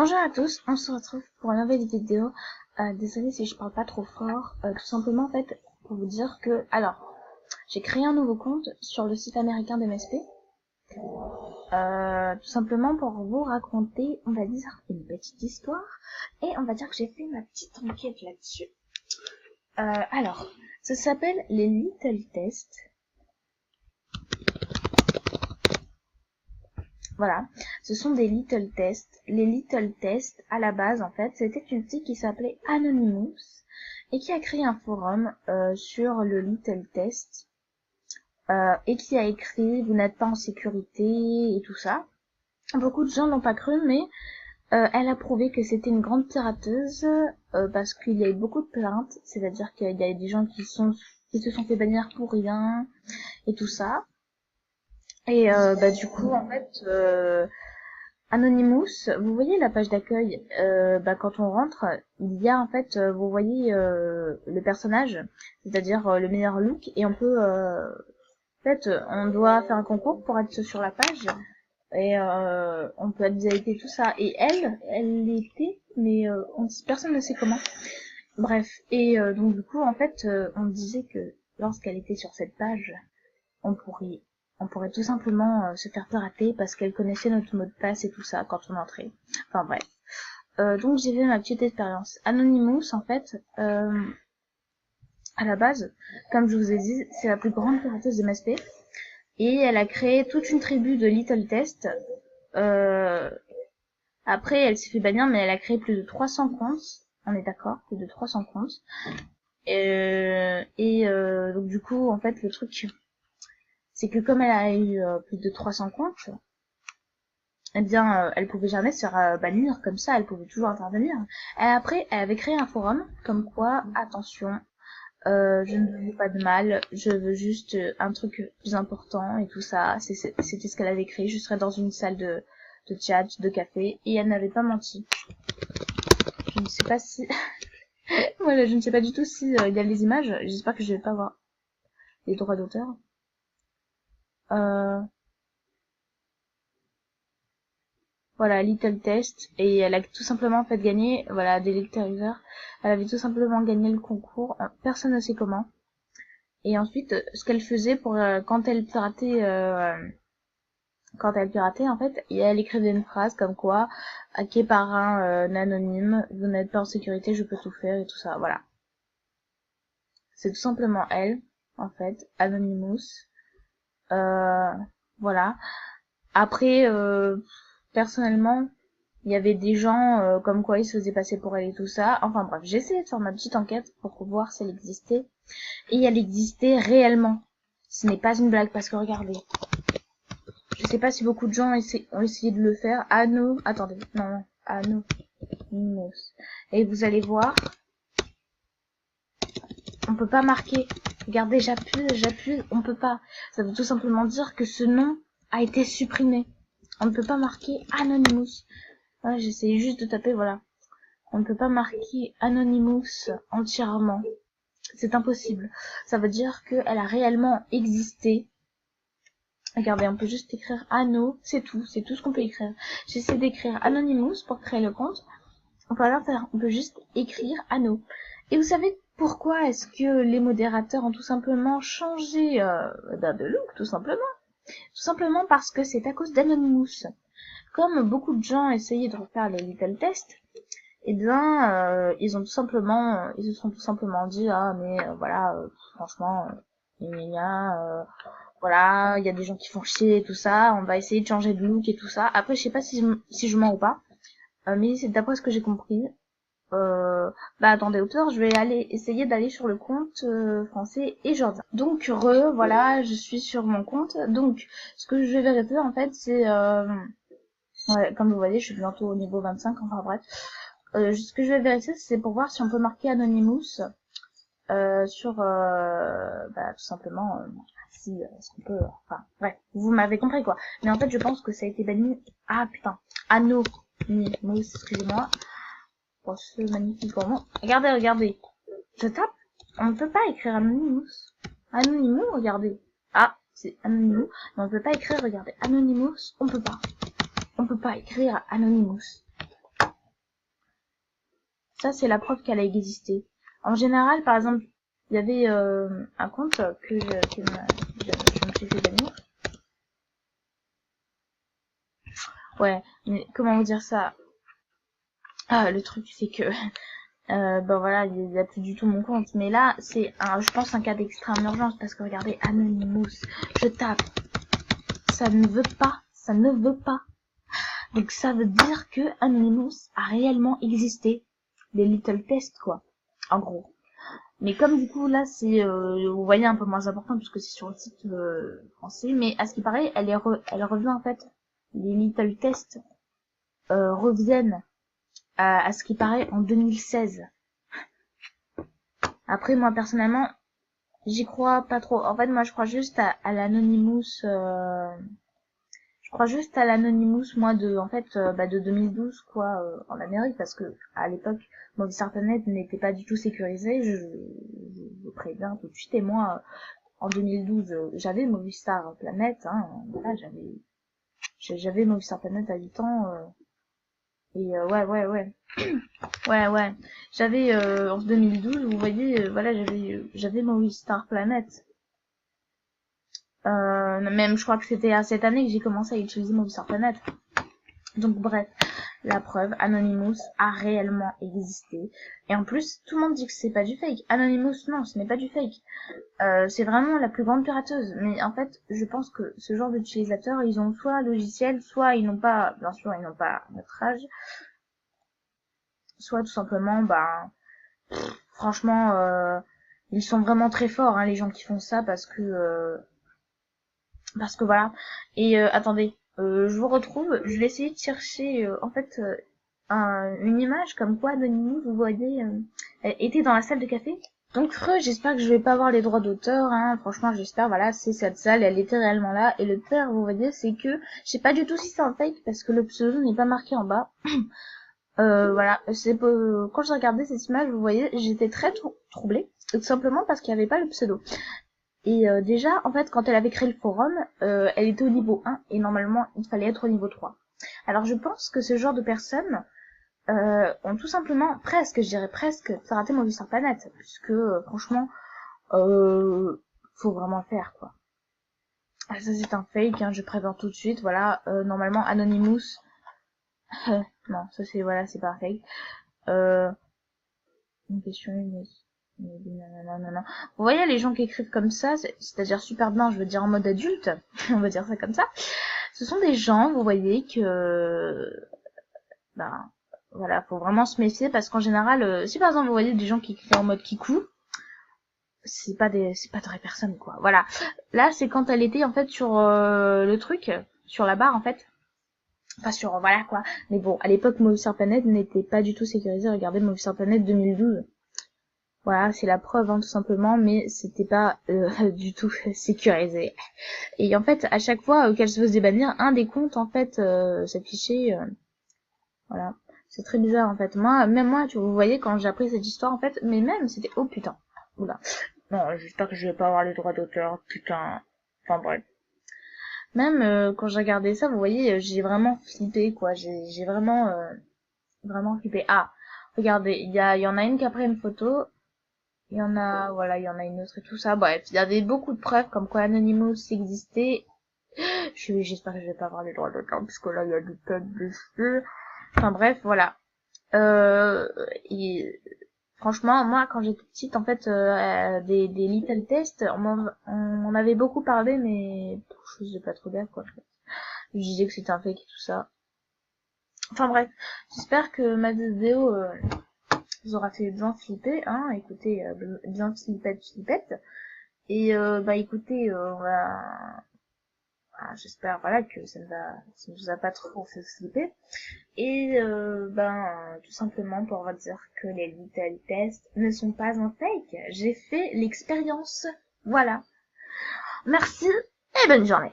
Bonjour à tous, on se retrouve pour une nouvelle vidéo. Désolée si je parle pas trop fort, tout simplement en fait pour vous dire que, alors, j'ai créé un nouveau compte sur le site américain d'MSP, tout simplement pour vous raconter, on va dire, une petite histoire, et on va dire que j'ai fait ma petite enquête là-dessus. Alors, ça s'appelle les Little Tests. Voilà, ce sont des little tests. Les little tests, à la base, en fait, c'était une fille qui s'appelait Anonymous et qui a créé un forum sur le little test et qui a écrit "Vous n'êtes pas en sécurité" et tout ça. Beaucoup de gens l'ont pas cru, mais elle a prouvé que c'était une grande pirateuse parce qu'il y a eu beaucoup de plaintes, c'est-à-dire qu'il y a des gens qui se sont fait bannir pour rien et tout ça. Et du coup, en fait, Anonymous, vous voyez la page d'accueil, quand on rentre, il y a en fait, vous voyez le personnage, c'est-à-dire le meilleur look, et on peut, en fait, on doit faire un concours pour être sur la page, et on peut être VIP et tout ça. Et elle l'était, mais personne ne sait comment. Bref, et donc du coup, en fait, on disait que lorsqu'elle était sur cette page, on pourrait tout simplement se faire pirater parce qu'elle connaissait notre mot de passe et tout ça quand on entrait. Enfin bref. Donc j'ai fait ma petite expérience. Anonymous, en fait, à la base, comme je vous ai dit, c'est la plus grande pirateuse de MSP. Et elle a créé toute une tribu de Little Test. Après, elle s'est fait bannir, mais elle a créé plus de 300 comptes. On est d'accord, plus de 300 comptes. Donc du coup, en fait, le truc, c'est que comme elle a eu plus de 300 comptes, eh bien, elle pouvait jamais se faire bannir comme ça, elle pouvait toujours intervenir. Et après, elle avait créé un forum, comme quoi, attention, je ne veux pas de mal, je veux juste un truc plus important et tout ça. C'était ce qu'elle avait créé. Je serais dans une salle de chat, de café, et elle n'avait pas menti. Je ne sais pas si... voilà, je ne sais pas du tout si il y a les images. J'espère que je vais pas avoir les droits d'auteur. Voilà, Little Test, et elle a tout simplement fait gagner, voilà, des lecteurs. Elle avait tout simplement gagné le concours, personne ne sait comment. Et ensuite, ce qu'elle faisait pour quand elle piratait en fait, et elle écrivait une phrase comme quoi hacké par un anonyme, vous n'êtes pas en sécurité, je peux tout faire et tout ça, voilà. C'est tout simplement elle, en fait, Anonymous. Voilà. Après, personnellement, il y avait des gens comme quoi ils se faisaient passer pour elle et tout ça. Enfin bref, j'ai essayé de faire ma petite enquête pour voir si elle existait. Et elle existait réellement. Ce n'est pas une blague, parce que regardez. Je sais pas si beaucoup de gens ont essayé de le faire. Attendez, non, Anonymous. Et vous allez voir, on peut pas marquer. Regardez, j'appuie, on peut pas. Ça veut tout simplement dire que ce nom a été supprimé. On ne peut pas marquer Anonymous. Ouais, j'essayais juste de taper, voilà. On ne peut pas marquer Anonymous entièrement. C'est impossible. Ça veut dire qu'elle a réellement existé. Regardez, on peut juste écrire Anno, c'est tout ce qu'on peut écrire. J'essaie d'écrire Anonymous pour créer le compte. On peut rien faire, on peut juste écrire Anno. Et vous savez pourquoi est-ce que les modérateurs ont tout simplement changé de look, tout simplement? Tout simplement parce que c'est à cause d'Anonymous. Comme beaucoup de gens essayaient de refaire les little tests, eh bien, ils se sont tout simplement dit, voilà, franchement, voilà, il y a des gens qui font chier et tout ça, on va essayer de changer de look et tout ça. Après, je sais pas si je mens ou pas, mais c'est d'après ce que j'ai compris. Attendez, auteur, je vais essayer d'aller sur le compte français et Jordan. Donc, voilà, je suis sur mon compte. Donc, ce que je vais vérifier, en fait, c'est... ouais, comme vous voyez, je suis bientôt au niveau 25, enfin bref. Ce que je vais vérifier, c'est pour voir si on peut marquer Anonymous sur, tout simplement, si est-ce qu'on peut... Enfin, bref, vous m'avez compris, quoi. Mais en fait, je pense que ça a été banni... Ah, putain, Anonymous, excusez-moi. Pour ce magnifique moment. Regardez. Je tape. On ne peut pas écrire Anonymous. Anonymous, regardez. Ah, c'est Anonymous. Mais on ne peut pas écrire, regardez. Anonymous, on peut pas. On peut pas écrire Anonymous. Ça, c'est la preuve qu'elle a existé. En général, par exemple, il y avait un compte que je me suis fait bannir. Ouais, mais comment vous dire ça? Ah, le truc, c'est que, ben voilà, il y a plus du tout mon compte. Mais là, c'est je pense, un cas d'extrême urgence, parce que regardez, Anonymous, je tape, ça ne veut pas, ça ne veut pas. Donc ça veut dire que Anonymous a réellement existé. Les little tests, quoi, en gros. Mais comme du coup là c'est vous voyez un peu moins important puisque c'est sur le site français, mais à ce qui paraît elle revient en fait, les little tests reviennent à ce qui paraît en 2016. Après moi personnellement j'y crois pas trop. En fait moi je crois juste à l'Anonymous je crois juste à l'Anonymous, moi, de 2012, quoi, en Amérique, parce que, à l'époque, Movistar Planet n'était pas du tout sécurisé, je préviens tout de suite, et moi, en 2012, j'avais Movistar Planet, hein, voilà, j'avais Movistar Planet à 8 ans, ouais, ouais, j'avais, en 2012, vous voyez, voilà, j'avais Movistar Planet. Même, je crois que c'était à cette année que j'ai commencé à utiliser Movistar Planet. Donc bref, la preuve, Anonymous a réellement existé. Et en plus, tout le monde dit que c'est pas du fake. Anonymous, non, ce n'est pas du fake. C'est vraiment la plus grande pirateuse. Mais en fait, je pense que ce genre d'utilisateurs, ils ont soit un logiciel, soit ils n'ont pas, bien sûr, ils n'ont pas notre âge, soit tout simplement, franchement, ils sont vraiment très forts, hein, les gens qui font ça, parce que voilà. Et attendez, je vous retrouve. Je vais essayer de chercher une image comme quoi Anonymous, vous voyez, était dans la salle de café. Donc j'espère que je vais pas avoir les droits d'auteur, hein. Franchement, j'espère. Voilà, c'est cette salle, elle était réellement là. Et le pire, vous voyez, c'est que je sais pas du tout si c'est un fake parce que le pseudo n'est pas marqué en bas. Voilà, quand je regardais cette image, vous voyez, j'étais très troublée, tout simplement parce qu'il n'y avait pas le pseudo. Et déjà, en fait, quand elle avait créé le forum, elle était au niveau 1 et normalement, il fallait être au niveau 3. Alors je pense que ce genre de personnes ont tout simplement, je dirais presque, piraté Movistar Planet, puisque franchement, faut vraiment le faire, quoi. Ah, ça c'est un fake, hein, je préviens tout de suite, voilà, normalement Anonymous, non, ça c'est, voilà, c'est pas un fake. Une question, non. Vous voyez les gens qui écrivent comme ça, c'est-à-dire super bien, je veux dire en mode adulte, on va dire ça comme ça. Ce sont des gens, vous voyez, voilà, faut vraiment se méfier parce qu'en général, si par exemple vous voyez des gens qui écrivent en mode kikou, c'est pas de vraies personnes, quoi. Voilà. Là, c'est quand elle était en fait sur le truc, sur la barre en fait. Enfin voilà quoi. Mais bon, à l'époque, Movistar Planet n'était pas du tout sécurisé. Regardez Movistar Planet 2012. Voilà, c'est la preuve, hein, tout simplement, mais c'était pas du tout sécurisé. Et en fait, à chaque fois qu'elle se faisait bannir, un des comptes en fait s'affichait. Voilà, c'est très bizarre en fait. Même moi, vous voyez, quand j'ai appris cette histoire en fait, mais même c'était oh putain, oula. Non, j'espère que je vais pas avoir les droits d'auteur, putain. Enfin bref. Même quand j'ai regardé ça, vous voyez, j'ai vraiment flippé quoi. J'ai vraiment flippé. Ah, regardez, il y en a une qui a pris une photo. Il y en a, voilà, il y en a une autre et tout ça. Bref, il y avait beaucoup de preuves comme quoi Anonymous existait. J'espère que je vais pas avoir les droits d'auteur puisque là il y a du code dessus. Enfin bref, voilà. Et franchement, moi quand j'étais petite, en fait, des little tests, on m'en avait beaucoup parlé, mais je faisais pas trop gaffe quoi. Je disais que c'était un fake et tout ça. Enfin bref, j'espère que ma vidéo vous aura fait bien flipper, hein. Écoutez, bien flippette. Et écoutez, j'espère voilà que ça ne vous a pas trop fait flipper. Et tout simplement pour vous dire que les little tests ne sont pas un fake. J'ai fait l'expérience. Voilà. Merci et bonne journée.